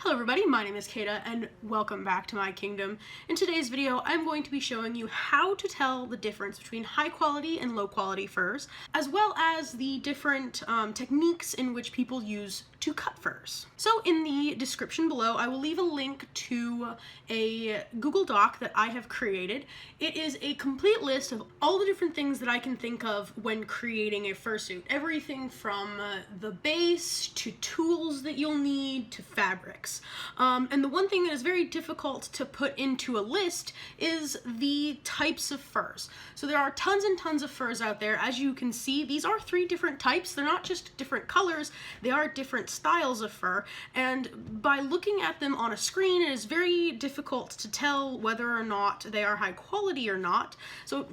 Hello everybody, my name is Kaida and welcome back to my kingdom. In today's video, I'm going to be showing you how to tell the difference between high quality and low quality furs, as well as the different techniques in which people use to cut furs. So in the description below, I will leave a link to a Google Doc that I have created. It is a complete list of all the different things that I can think of when creating a fursuit. Everything from the base to tools that you'll need to fabrics. And the one thing that is very difficult to put into a list is the types of furs. So there are tons and tons of furs out there. As you can see, these are 3 different types. They're not just different colors, they are different styles of fur, and by looking at them on a screen, it is very difficult to tell whether or not they are high quality or not. So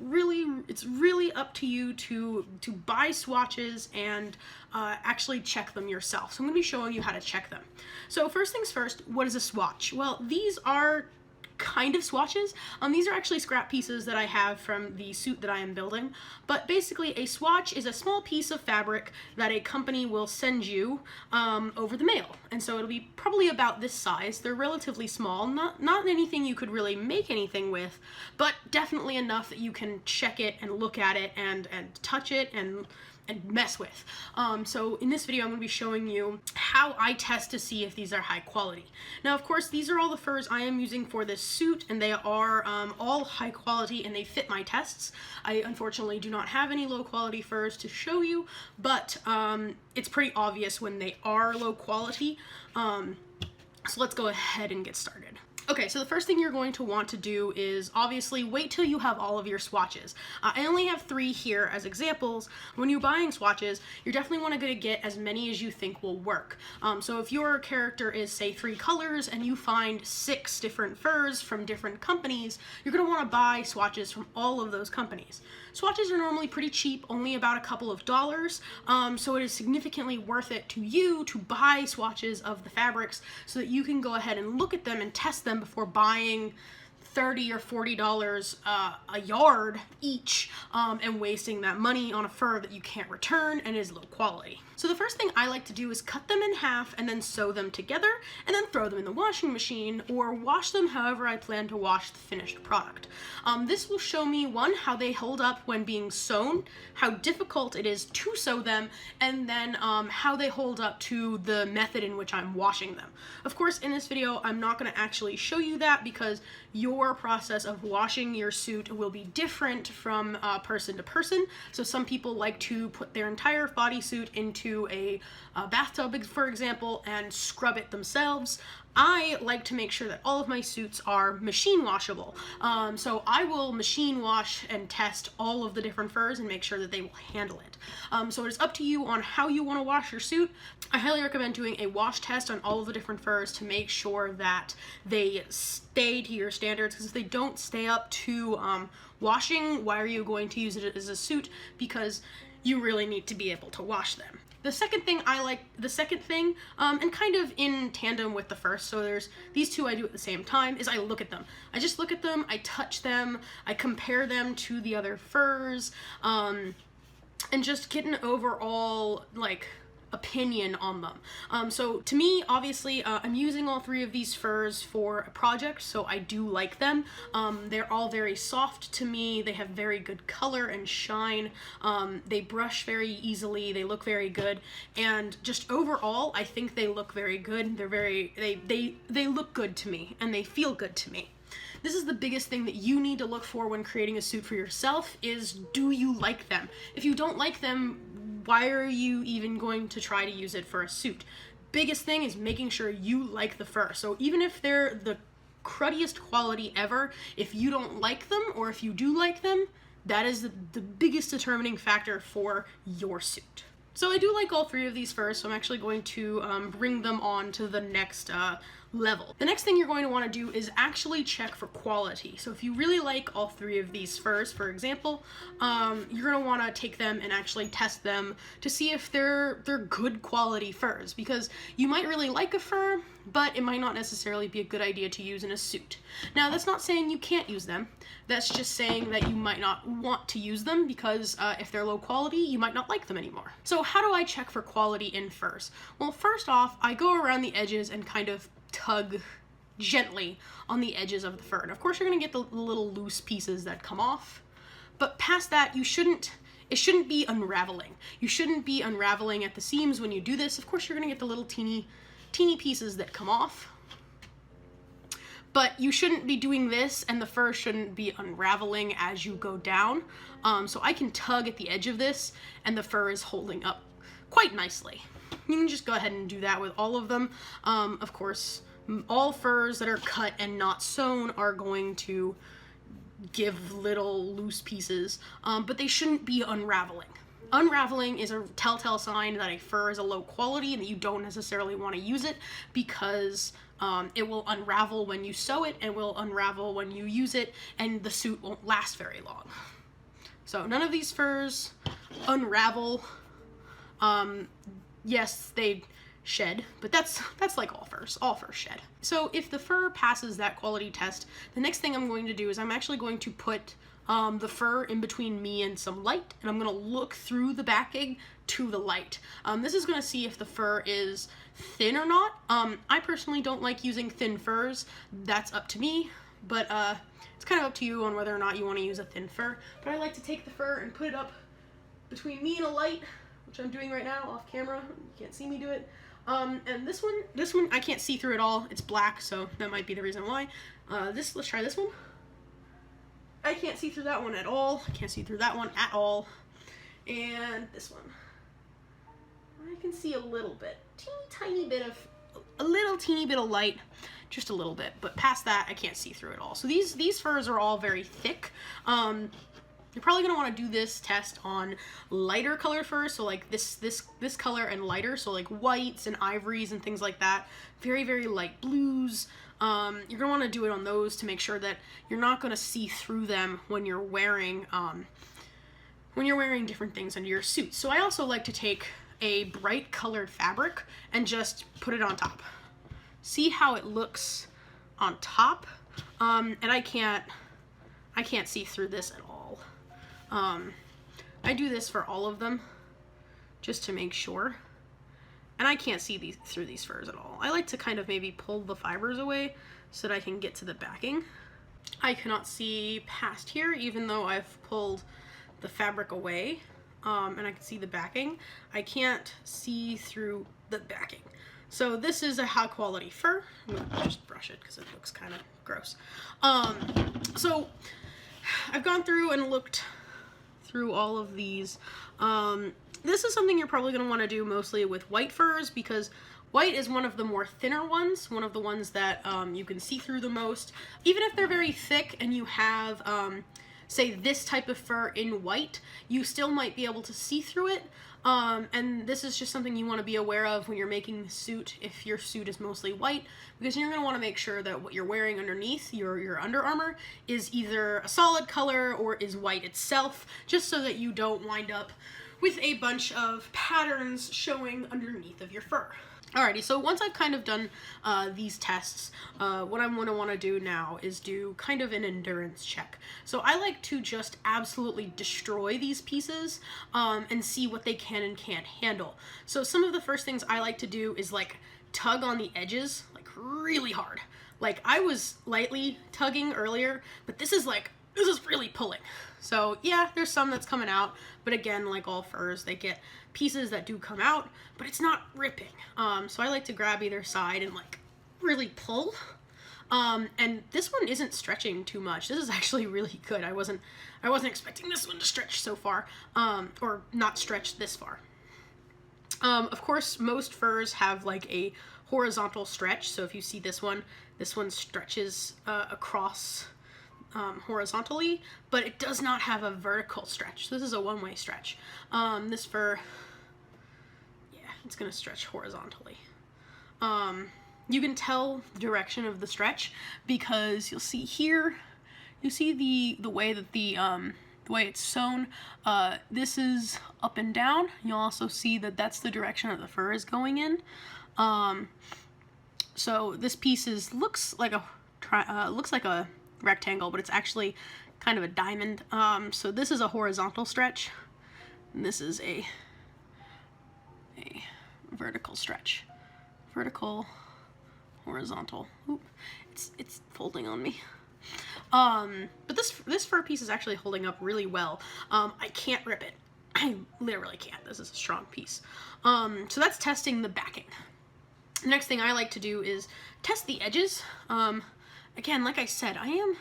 it's really up to you to buy swatches and actually check them yourself. So I'm going to be showing you how to check them. So first things first, what is a swatch? Well, these are kind of swatches. These are actually scrap pieces that I have from the suit that I am building, but basically a swatch is a small piece of fabric that a company will send you over the mail, and so it'll be probably about this size. They're relatively small, not anything you could really make anything with, but definitely enough that you can check it and look at it and touch it and mess with. So in this video I'm going to be showing you how I test to see if these are high quality. Now of course these are all the furs I am using for this suit, and they are all high quality and they fit my tests. I unfortunately do not have any low quality furs to show you, but it's pretty obvious when they are low quality. So let's go ahead and get started. Okay, so the first thing you're going to want to do is obviously wait till you have all of your swatches. I only have 3 here as examples. When you're buying swatches, you're definitely want to get as many as you think will work. So if your character is, say, 3 colors and you find 6 different furs from different companies, you're going to want to buy swatches from all of those companies. Swatches are normally pretty cheap, only about a couple of dollars, so it is significantly worth it to you to buy swatches of the fabrics so that you can go ahead and look at them and test them before buying $30 or $40 a yard each and wasting that money on a fur that you can't return and is low quality. So the first thing I like to do is cut them in half and then sew them together and then throw them in the washing machine or wash them however I plan to wash the finished product. This will show me, one, how they hold up when being sewn, how difficult it is to sew them, and then how they hold up to the method in which I'm washing them. Of course, in this video, I'm not going to actually show you that because your process of washing your suit will be different from person to person. So some people like to put their entire bodysuit into a bathtub, for example, and scrub it themselves. I like to make sure that all of my suits are machine washable. So I will machine wash and test all of the different furs and make sure that they will handle it. So it is up to you on how you want to wash your suit. I highly recommend doing a wash test on all of the different furs to make sure that they stay to your standards, because if they don't stay up to washing, why are you going to use it as a suit? Because you really need to be able to wash them. The second thing, and kind of in tandem with the first, so there's these 2 I do at the same time, is I look at them. I just look at them, I touch them, I compare them to the other furs, and just get an overall, opinion on them. So to me, obviously, I'm using all 3 of these furs for a project, so I do like them. They're all very soft to me. They have very good color and shine. They brush very easily. They look very good, and just overall, I think they look very good. They look good to me, and they feel good to me. This is the biggest thing that you need to look for when creating a suit for yourself, is do you like them? If you don't like them, why are you even going to try to use it for a suit? Biggest thing is making sure you like the fur. So even if they're the cruddiest quality ever, if you don't like them, or if you do like them, that is the biggest determining factor for your suit. So I do like all 3 of these furs, so I'm actually going to bring them on to the next level. The next thing you're going to want to do is actually check for quality. So if you really like all 3 of these furs, for example, you're going to want to take them and actually test them to see if they're good quality furs, because you might really like a fur, but it might not necessarily be a good idea to use in a suit. Now, that's not saying you can't use them. That's just saying that you might not want to use them because if they're low quality, you might not like them anymore. So how do I check for quality in furs? Well, first off, I go around the edges and kind of tug gently on the edges of the fur. And of course you're gonna get the little loose pieces that come off, but past that it shouldn't be unraveling. You shouldn't be unraveling at the seams when you do this. Of course you're gonna get the little teeny pieces that come off, but you shouldn't be doing this and the fur shouldn't be unraveling as you go down. So I can tug at the edge of this and the fur is holding up quite nicely. You can just go ahead and do that with all of them. Of course, all furs that are cut and not sewn are going to give little loose pieces, but they shouldn't be unraveling. Unraveling is a telltale sign that a fur is a low quality and that you don't necessarily want to use it, because it will unravel when you sew it and will unravel when you use it, and the suit won't last very long. So none of these furs unravel. Yes, they shed, but that's like all furs. All furs shed. So if the fur passes that quality test, the next thing I'm going to do is I'm actually going to put the fur in between me and some light, and I'm going to look through the backing to the light. This is going to see if the fur is thin or not. I personally don't like using thin furs. That's up to me, but it's kind of up to you on whether or not you want to use a thin fur. But I like to take the fur and put it up between me and a light, which I'm doing right now off camera. You can't see me do it. And this one I can't see through at all. It's black, so that might be the reason why. Let's try this one. I can't see through that one at all. I can't see through that one at all. And this one, I can see a little bit, teeny bit of light, just a little bit, but past that I can't see through it all. So these furs are all very thick. You're probably gonna want to do this test on lighter color furs, so like this color and lighter, so like whites and ivories and things like that. Very, very light blues. You're gonna want to do it on those to make sure that you're not gonna see through them when you're wearing different things under your suit. So I also like to take a bright colored fabric and just put it on top. See how it looks on top, and I can't see through this at all. I do this for all of them just to make sure, and I can't see through these furs at all. I like to kind of maybe pull the fibers away so that I can get to the backing. I cannot see past here even though I've pulled the fabric away, and I can see the backing. I can't see through the backing. So this is a high quality fur. I'm gonna just brush it because it looks kind of gross. So I've gone through and looked through all of these. This is something you're probably going to want to do mostly with white furs, because white is one of the more thinner ones, one of the ones that you can see through the most. Even if they're very thick and you have, say, this type of fur in white, you still might be able to see through it. And this is just something you want to be aware of when you're making the suit, if your suit is mostly white, because you're going to want to make sure that what you're wearing underneath your Under Armour is either a solid color or is white itself, just so that you don't wind up with a bunch of patterns showing underneath of your fur. Alrighty, so once I've kind of done these tests, what I'm going to want to do now is do kind of an endurance check. So I like to just absolutely destroy these pieces and see what they can and can't handle. So some of the first things I like to do is like tug on the edges, like really hard. Like I was lightly tugging earlier, but this is really pulling. So yeah, there's some that's coming out, but again, like all furs, they get pieces that do come out, but it's not ripping. So I like to grab either side and like really pull. And this one isn't stretching too much. This is actually really good. I wasn't expecting this one to stretch so far, or not stretch this far. Of course, most furs have like a horizontal stretch. So if you see this one stretches across horizontally, but it does not have a vertical stretch. This is a one-way stretch. This fur, yeah, it's gonna stretch horizontally. You can tell the direction of the stretch because you'll see here, you see the way that the way it's sewn. This is up and down. You'll also see that that's the direction that the fur is going in. So this piece looks like a rectangle, but it's actually kind of a diamond. So this is a horizontal stretch, and this is a vertical stretch. Vertical, horizontal. horizontal. Oop, it's folding on me. But this fur piece is actually holding up really well. I can't rip it. I literally can't. This is a strong piece. So that's testing the backing. The next thing I like to do is test the edges. Again, like I said, I am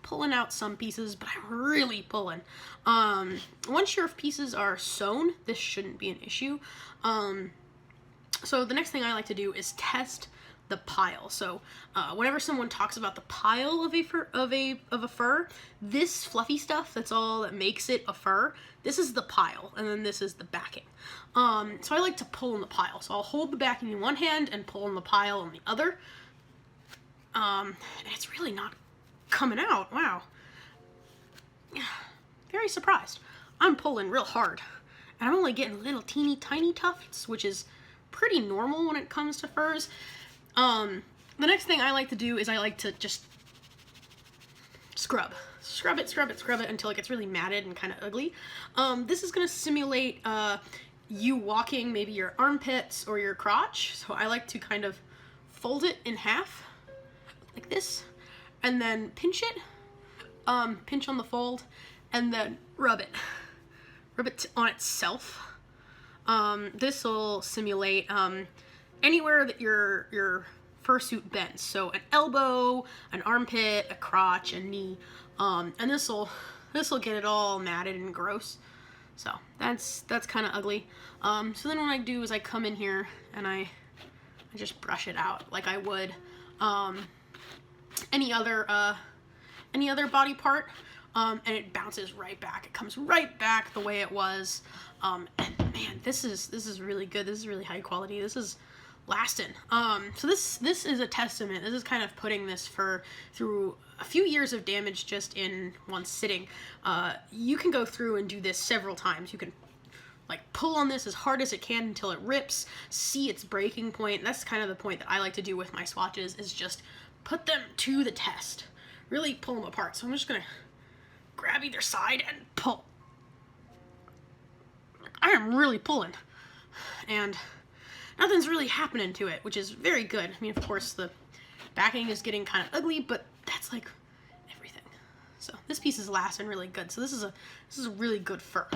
pulling out some pieces, but I'm really pulling. Once your pieces are sewn, this shouldn't be an issue. So the next thing I like to do is test the pile. So whenever someone talks about the pile of a fur, this fluffy stuff, that's all that makes it a fur. This is the pile, and then this is the backing. So I like to pull in the pile. So I'll hold the backing in one hand and pull in the pile in the other. And it's really not coming out. Wow. Very surprised. I'm pulling real hard, and I'm only getting little teeny tiny tufts, which is pretty normal when it comes to furs. The next thing I like to do is I like to just scrub it until it gets really matted and kind of ugly. This is going to simulate you walking maybe your armpits or your crotch. So I like to kind of fold it in half like this, and then pinch it, pinch on the fold, and then rub it on itself. This will simulate anywhere that your fursuit bends. So an elbow, an armpit, a crotch, a knee, and this will get it all matted and gross. So that's kind of ugly. So then what I do is I come in here and I just brush it out like I would any other body part, and it bounces right back. It comes right back the way it was. And man, this is really good. This is really high quality. This is lasting. So this is a testament. This is kind of putting this fur through a few years of damage just in one sitting. You can go through and do this several times. You can like pull on this as hard as it can until it rips, see its breaking point. And that's kind of the point that I like to do with my swatches, is just put them to the test. Really pull them apart. So I'm just gonna grab either side and pull. I am really pulling, and nothing's really happening to it, which is very good. I mean, of course, the backing is getting kind of ugly, but that's like everything. So this piece is lasting really good. So this is a really good fur.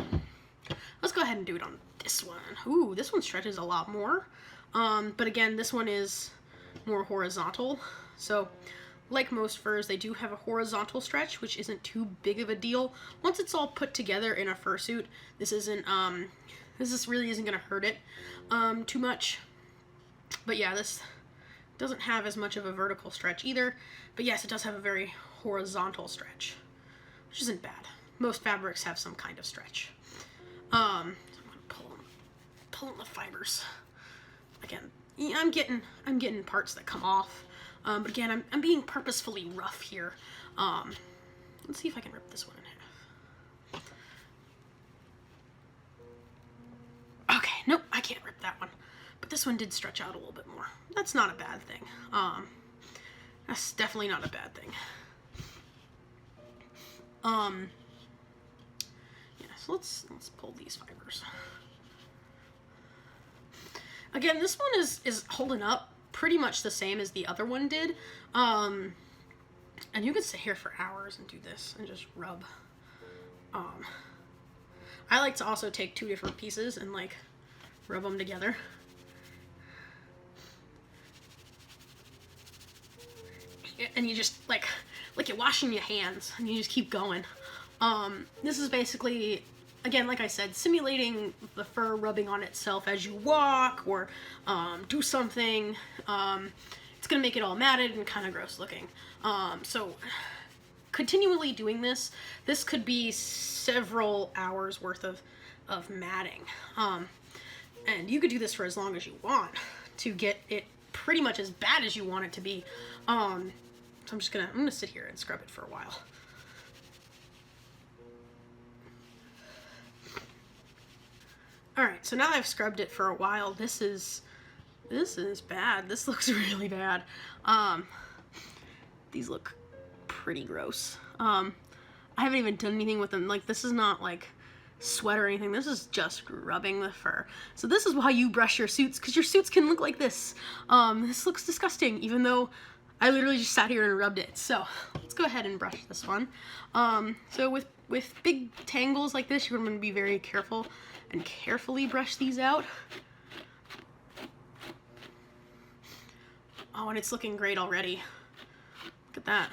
Let's go ahead and do it on this one. Ooh, this one stretches a lot more. But again, this one is more horizontal. So like most furs, they do have a horizontal stretch, which isn't too big of a deal. Once it's all put together in a fursuit, this really isn't gonna hurt it too much. But yeah, this doesn't have as much of a vertical stretch either. But yes, it does have a very horizontal stretch, which isn't bad. Most fabrics have some kind of stretch. So I'm gonna pull in the fibers. Again, yeah, I'm getting parts that come off. But again, I'm being purposefully rough here. Let's see if I can rip this one in half. Okay, nope, I can't rip that one. But this one did stretch out a little bit more. That's not a bad thing. That's definitely not a bad thing. Yeah, so let's pull these fibers. Again, this one is holding up pretty much the same as the other one did. And you could sit here for hours and do this and just rub. I like to also take two different pieces and like rub them together. And you just like you're washing your hands and you just keep going. This is basically, again, like I said, simulating the fur rubbing on itself as you walk or do something. It's gonna make it all matted and kind of gross looking. So continually doing this could be several hours worth of matting. And you could do this for as long as you want to get it pretty much as bad as you want it to be. So I'm gonna sit here and scrub it for a while. Alright, so now I've scrubbed it for a while. This is bad. This looks really bad. These look pretty gross. I haven't even done anything with them. Like, this is not like sweat or anything. This is just rubbing the fur. So this is why you brush your suits, because your suits can look like this. This looks disgusting, even though I literally just sat here and rubbed it. So let's go ahead and brush this one. So with big tangles like this, you're going to be very careful and carefully brush these out. Oh, and it's looking great already. Look at that.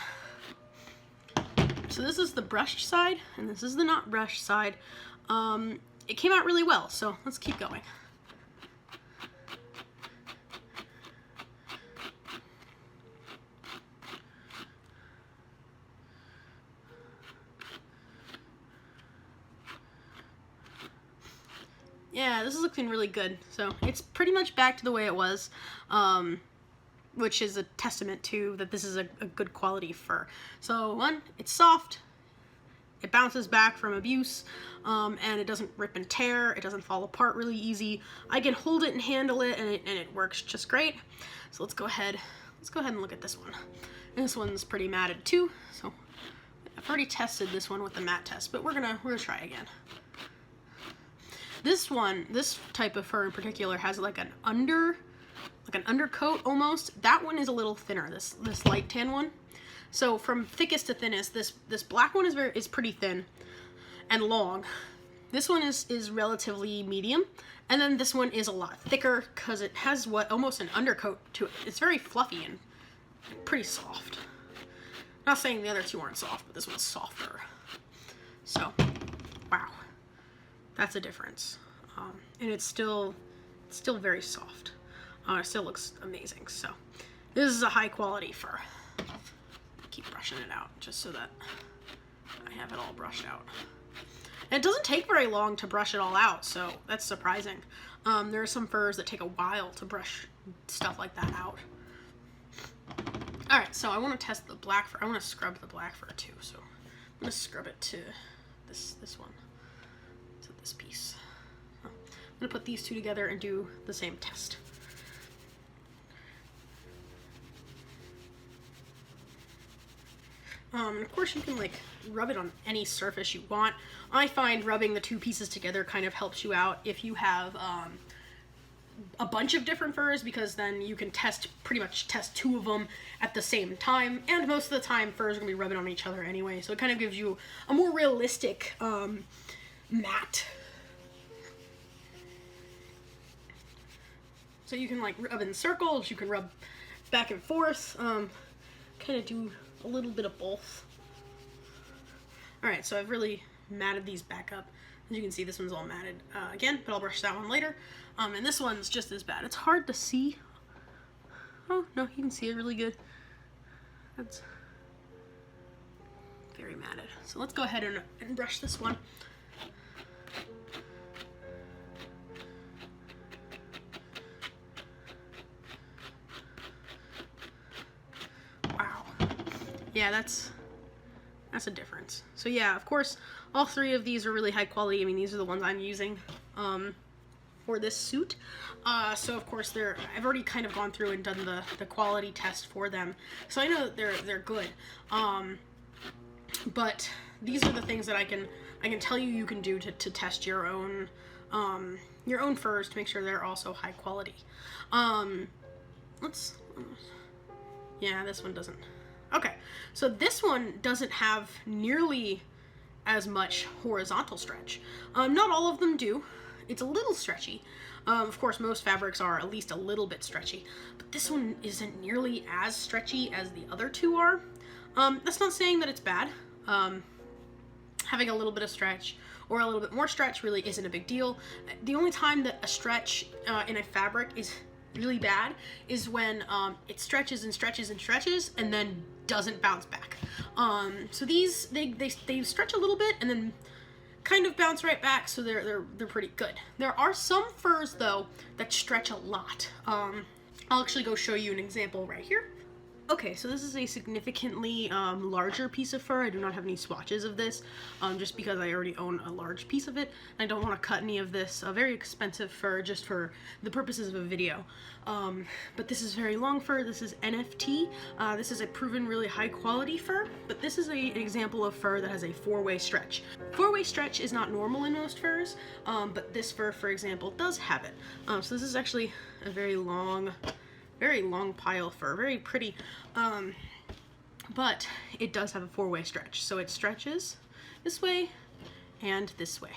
So this is the brushed side, and this is the not brushed side. It came out really well, so let's keep going. Yeah, this is looking really good. So it's pretty much back to the way it was, which is a testament to that this is a good quality fur. So one, it's soft, it bounces back from abuse, and it doesn't rip and tear, it doesn't fall apart really easy. I can hold it and handle it, and it works just great. So let's go ahead and look at this one. And this one's pretty matted too, so I've already tested this one with the matte test, but we're gonna try again. This one, this type of fur in particular, has like an undercoat almost. That one is a little thinner, this light tan one. So from thickest to thinnest, this black one is pretty thin and long. This one is relatively medium, and then this one is a lot thicker because it has almost an undercoat to it. It's very fluffy and pretty soft. Not saying the other two aren't soft, but this one's softer. So, wow. That's a difference. And it's still very soft. It still looks amazing. So this is a high quality fur. Keep brushing it out just so that I have it all brushed out. And it doesn't take very long to brush it all out, so that's surprising. There are some furs that take a while to brush stuff like that out. Alright, so I want to test the black fur. I want to scrub the black fur too, so I'm going to scrub it to this one. This piece. I'm going to put these two together and do the same test. And of course you can like rub it on any surface you want. I find rubbing the two pieces together kind of helps you out if you have a bunch of different furs, because then you can pretty much test two of them at the same time, and most of the time furs are going to be rubbing on each other anyway, so it kind of gives you a more realistic mat. So you can like rub in circles, you can rub back and forth, kind of do a little bit of both. Alright, so I've really matted these back up. As you can see, this one's all matted again, but I'll brush that one later. And this one's just as bad. It's hard to see. Oh, no, you can see it really good. That's very matted. So let's go ahead and brush this one. Yeah, that's a difference. So yeah, of course, all three of these are really high quality. I mean, these are the ones I'm using for this suit. So of course I've already kind of gone through and done the quality test for them. So I know that they're good. But these are the things that I can tell you can do to test your own furs to make sure they're also high quality. Yeah, this one doesn't. Okay, so this one doesn't have nearly as much horizontal stretch. Not all of them do. It's a little stretchy. Of course, most fabrics are at least a little bit stretchy, but this one isn't nearly as stretchy as the other two are. That's not saying that it's bad. Having a little bit of stretch or a little bit more stretch really isn't a big deal. The only time that a stretch in a fabric is really bad is when it stretches and stretches and stretches and then doesn't bounce back. So these they stretch a little bit and then kind of bounce right back, so they're pretty good. There are some furs though that stretch a lot. I'll actually go show you an example right here. Okay, so this is a significantly larger piece of fur. I do not have any swatches of this, just because I already own a large piece of it. I don't want to cut any of this very expensive fur just for the purposes of a video. But this is very long fur. This is NFT. This is a proven really high quality fur, but this is an example of fur that has a 4-way stretch. Four-way stretch is not normal in most furs, but this fur, for example, does have it. So this is actually a very long pile of fur, very pretty, but it does have a four-way stretch. So it stretches this way and this way.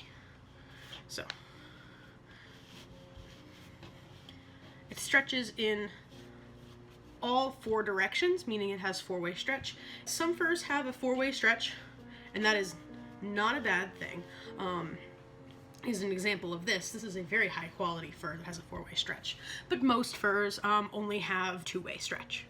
So it stretches in all four directions, meaning it has four-way stretch. Some furs have a four-way stretch, and that is not a bad thing. Is an example of this. This is a very high quality fur that has a four-way stretch, but most furs only have two-way stretch.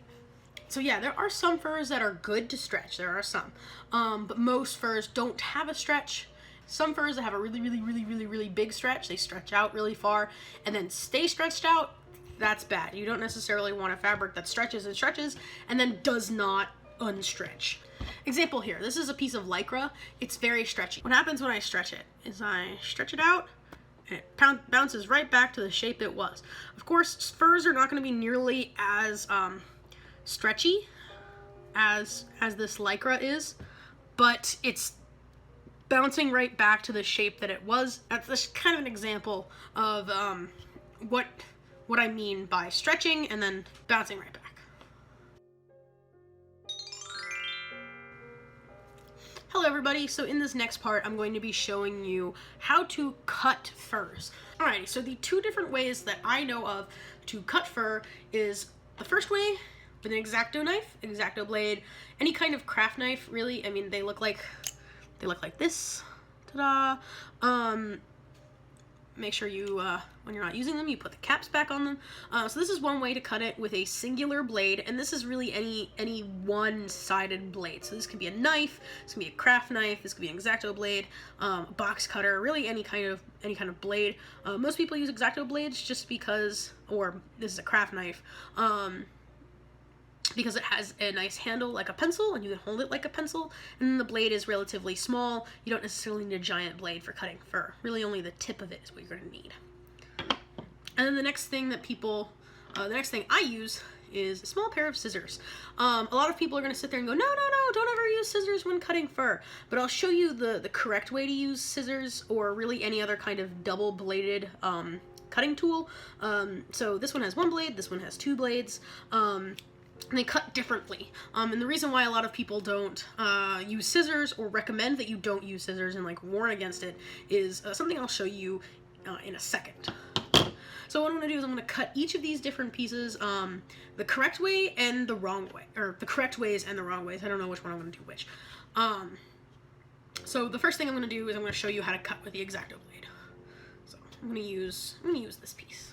So yeah, there are some furs that are good to stretch. There are some, but most furs don't have a stretch. Some furs that have a really big stretch, they stretch out really far and then stay stretched out. That's bad. You don't necessarily want a fabric that stretches and stretches and then does not unstretch. Example here, this is a piece of Lycra. It's very stretchy. What happens when I stretch it is I stretch it out and it bounces right back to the shape it was. Of course, furs are not going to be nearly as stretchy as this Lycra is, but it's bouncing right back to the shape that it was. That's kind of an example of what I mean by stretching and then bouncing right back. Hello everybody, so in this next part I'm going to be showing you how to cut furs. Alrighty, so the two different ways that I know of to cut fur is the first way with an X-Acto knife, X-Acto blade, any kind of craft knife really. I mean, they look like this. Ta-da! Make sure you, when you're not using them, you put the caps back on them. So this is one way to cut it with a singular blade, and this is really any one-sided blade. So this could be a knife, this could be a craft knife, this could be an X-Acto blade, box cutter, really any kind of blade. Most people use X-Acto blades just because, or this is a craft knife, because it has a nice handle like a pencil and you can hold it like a pencil, and then the blade is relatively small. You don't necessarily need a giant blade for cutting fur. Really only the tip of it is what you're going to need. And then the next thing I use is a small pair of scissors. A lot of people are going to sit there and go, no, don't ever use scissors when cutting fur. But I'll show you the correct way to use scissors, or really any other kind of double-bladed cutting tool. So this one has one blade, this one has two blades. And they cut differently. And the reason why a lot of people don't use scissors, or recommend that you don't use scissors and like warn against it, is something I'll show you in a second. So what I'm going to do is I'm going to cut each of these different pieces the correct way and the wrong way, or the correct ways and the wrong ways. I don't know which one I'm going to do which. So the first thing I'm going to do is I'm going to show you how to cut with the X-Acto blade. So I'm going to use this piece.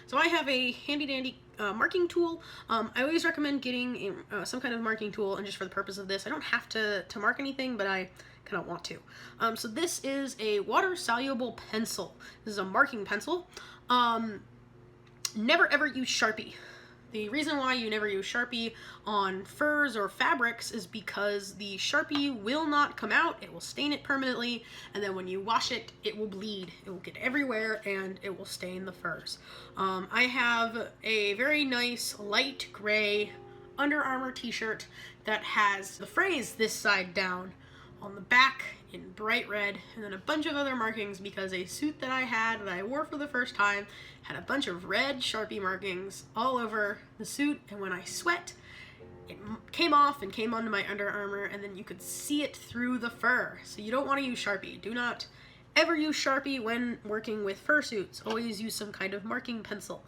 So I have a handy-dandy marking tool. I always recommend getting some kind of marking tool, and just for the purpose of this, I don't have to mark anything, but I kind of want to. So this is a water-soluble pencil. This is a marking pencil. Never ever use Sharpie. The reason why you never use Sharpie on furs or fabrics is because the Sharpie will not come out, it will stain it permanently, and then when you wash it, it will bleed. It will get everywhere and it will stain the furs. I have a very nice light gray Under Armour t-shirt that has the phrase "this side down" on the back in bright red, and then a bunch of other markings because a suit that I had that I wore for the first time had a bunch of red Sharpie markings all over the suit, and when I sweat, it came off and came onto my Under Armour, and then you could see it through the fur. So you don't want to use Sharpie. Do not ever use Sharpie when working with fursuits. Always use some kind of marking pencil.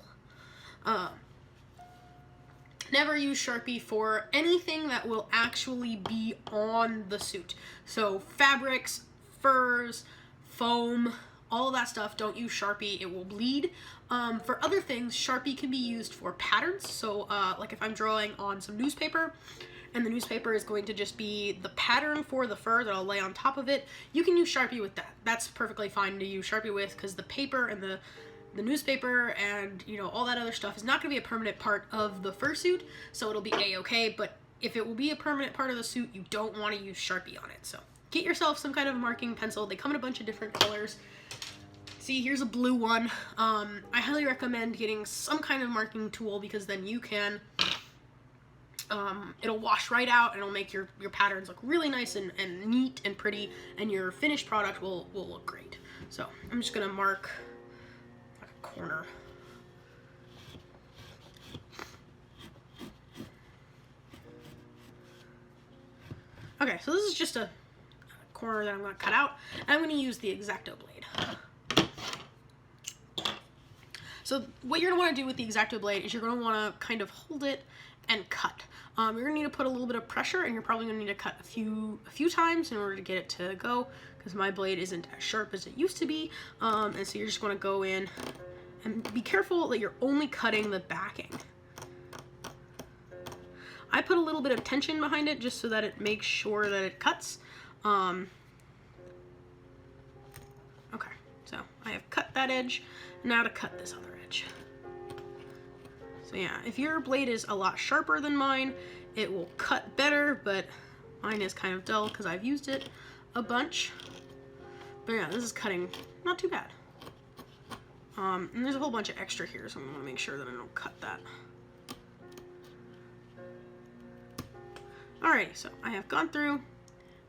Never use Sharpie for anything that will actually be on the suit. So fabrics, furs, foam, all of that stuff, don't use Sharpie. It will bleed. For other things, Sharpie can be used for patterns. So like if I'm drawing on some newspaper, and the newspaper is going to just be the pattern for the fur that I'll lay on top of it, you can use Sharpie with that. That's perfectly fine to use Sharpie with, because the paper and the newspaper and, you know, all that other stuff is not going to be a permanent part of the fursuit, so it'll be a-okay. But if it will be a permanent part of the suit, you don't want to use Sharpie on it. So get yourself some kind of marking pencil. They come in a bunch of different colors. See, here's a blue one. I highly recommend getting some kind of marking tool, because then you can it'll wash right out, and it'll make your patterns look really nice and neat and pretty, and your finished product will look great. So I'm just gonna mark a corner. Okay, so this is just a corner that I'm going to cut out, and I'm going to use the X-Acto blade. So what you're going to want to do with the X-Acto blade is you're going to want to kind of hold it and cut. You're going to need to put a little bit of pressure, and you're probably going to need to cut a few times in order to get it to go, because my blade isn't as sharp as it used to be. And so you're just going to go in and be careful that you're only cutting the backing. I put a little bit of tension behind it just so that it makes sure that it cuts. Okay, so I have cut that edge. Now to cut this other edge. So yeah, if your blade is a lot sharper than mine, it will cut better, but mine is kind of dull because I've used it a bunch. But yeah, this is cutting not too bad. And there's a whole bunch of extra here, so I'm gonna make sure that I don't cut that. Alrighty, so I have gone through,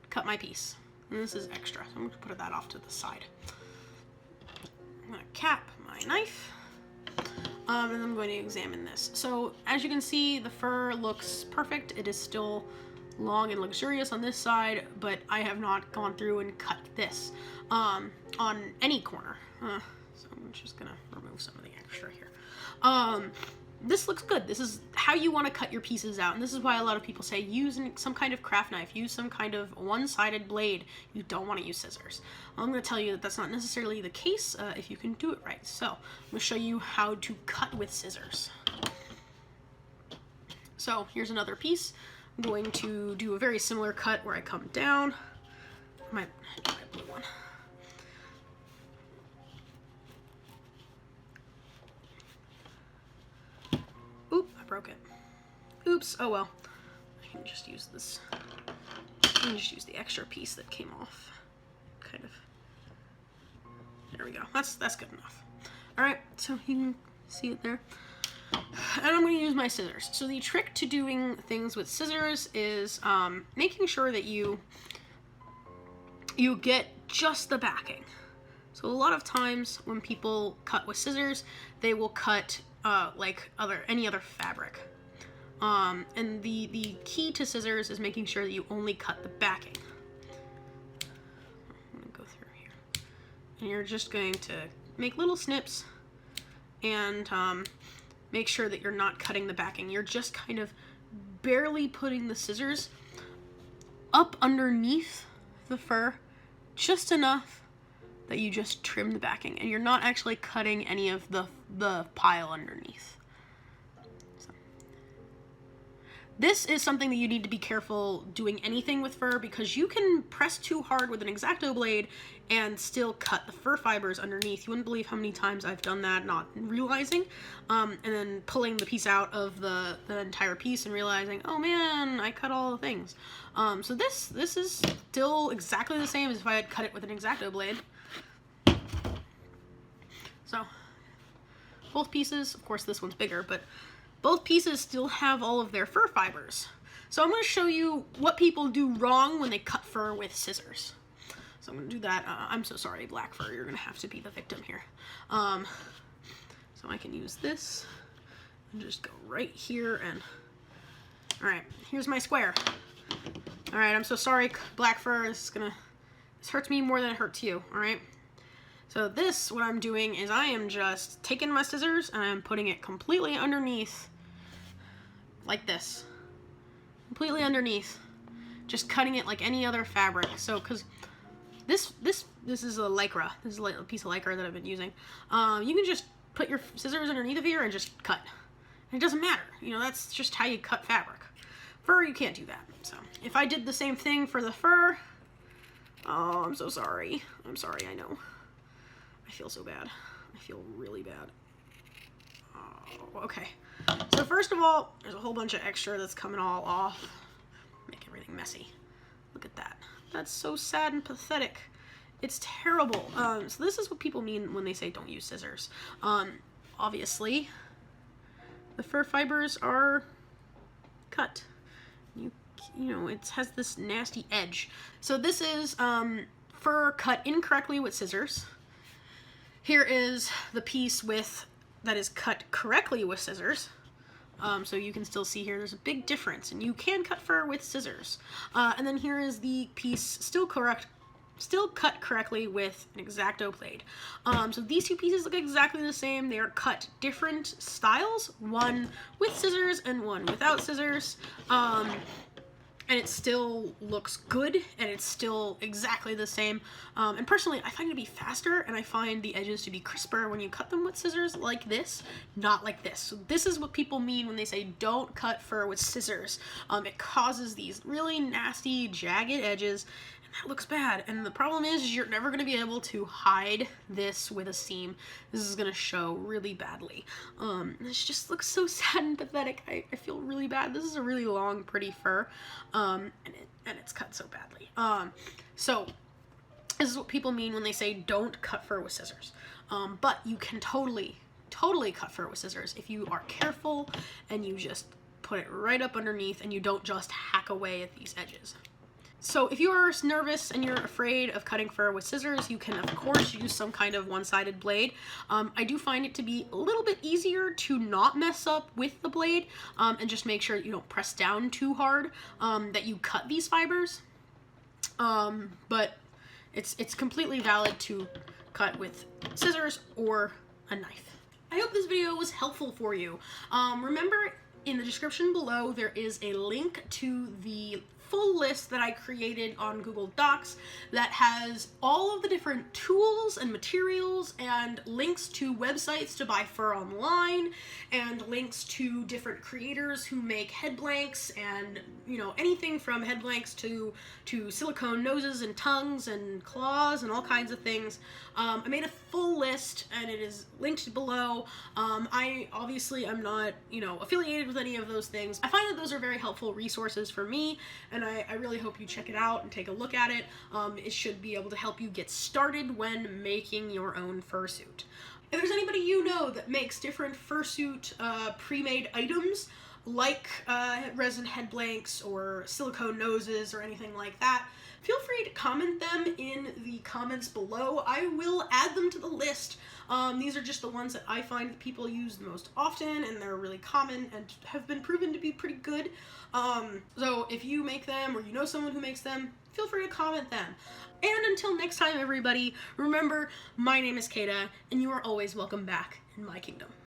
cut my piece, and this is extra, so I'm going to put that off to the side. I'm going to cap my knife, and I'm going to examine this. So as you can see, the fur looks perfect. It is still long and luxurious on this side, but I have not gone through and cut this on any corner. So I'm just going to remove some of the extra here. This looks good. This is how you want to cut your pieces out, and this is why a lot of people say use some kind of craft knife, use some kind of one-sided blade. You don't want to use scissors. I'm going to tell you that that's not necessarily the case if you can do it right. So I'm going to show you how to cut with scissors. So here's another piece. I'm going to do a very similar cut where I come down. My blue one. Oop, I broke it. Oops, oh well. I can just use this. I can just use the extra piece that came off. Kind of. There we go. That's good enough. Alright, so you can see it there. And I'm going to use my scissors. So the trick to doing things with scissors is making sure that you get just the backing. So a lot of times when people cut with scissors, they will cut like any other fabric. And the key to scissors is making sure that you only cut the backing. I'm going to go through here. And you're just going to make little snips and make sure that you're not cutting the backing. You're just kind of barely putting the scissors up underneath the fur, just enough that you just trim the backing, and you're not actually cutting any of the pile underneath. So. This is something that you need to be careful doing anything with fur, because you can press too hard with an X-Acto blade and still cut the fur fibers underneath. You wouldn't believe how many times I've done that not realizing, and then pulling the piece out of the entire piece and realizing, oh man, I cut all the things. So this is still exactly the same as if I had cut it with an X-Acto blade. So, both pieces, of course this one's bigger, but both pieces still have all of their fur fibers. So I'm going to show you what people do wrong when they cut fur with scissors. So I'm going to do that. I'm so sorry, black fur, you're going to have to be the victim here. So I can use this and just go right here and... Alright, here's my square. Alright, I'm so sorry, black fur, this hurts me more than it hurts you, alright? So this, what I'm doing is I am just taking my scissors and I'm putting it completely underneath, like this. Completely underneath. Just cutting it like any other fabric. So, because this is a lycra. This is a piece of lycra that I've been using. You can just put your scissors underneath of here and just cut. And it doesn't matter. You know, that's just how you cut fabric. Fur, you can't do that. So, if I did the same thing for the fur... Oh, I'm so sorry. I'm sorry, I know. I feel so bad. I feel really bad. Oh, okay. So first of all, there's a whole bunch of extra that's coming all off. Make everything messy. Look at that. That's so sad and pathetic. It's terrible. So this is what people mean when they say don't use scissors. Obviously, the fur fibers are cut. you know, it has this nasty edge. So this is fur cut incorrectly with scissors. Here is the piece that is cut correctly with scissors. So you can still see here there's a big difference, and you can cut fur with scissors. And then here is the piece still cut correctly with an X-Acto blade. So these two pieces look exactly the same. They are cut different styles, one with scissors and one without scissors. And it still looks good, and it's still exactly the same. And personally, I find it to be faster, and I find the edges to be crisper when you cut them with scissors like this, not like this. So this is what people mean when they say don't cut fur with scissors. It causes these really nasty, jagged edges, and that looks bad. And the problem is you're never going to be able to hide this with a seam. This is going to show really badly. This just looks so sad and pathetic. I feel really bad. This is a really long, pretty fur, and it's cut so badly. So this is what people mean when they say don't cut fur with scissors. But you can totally cut fur with scissors if you are careful and you just put it right up underneath and you don't just hack away at these edges. So if you are nervous and you're afraid of cutting fur with scissors, you can of course use some kind of one-sided blade. I do find it to be a little bit easier to not mess up with the blade, and just make sure you don't press down too hard, that you cut these fibers. But it's completely valid to cut with scissors or a knife. I hope this video was helpful for you. Remember, in the description below there is a link to the full list that I created on Google Docs that has all of the different tools and materials and links to websites to buy fur online, and links to different creators who make head blanks, and you know, anything from head blanks to silicone noses and tongues and claws and all kinds of things. I made a full list and it is linked below. I obviously am not, you know, affiliated with any of those things. I find that those are very helpful resources for me, and I really hope you check it out and take a look at it. It should be able to help you get started when making your own fursuit. If there's anybody you know that makes different fursuit pre-made items, like resin head blanks or silicone noses or anything like that, feel free to comment them in the comments below. I will add them to the list. These are just the ones that I find that people use the most often, and they're really common and have been proven to be pretty good. So if you make them, or you know someone who makes them, feel free to comment them. And until next time, everybody, remember, my name is Kaida, and you are always welcome back in my kingdom.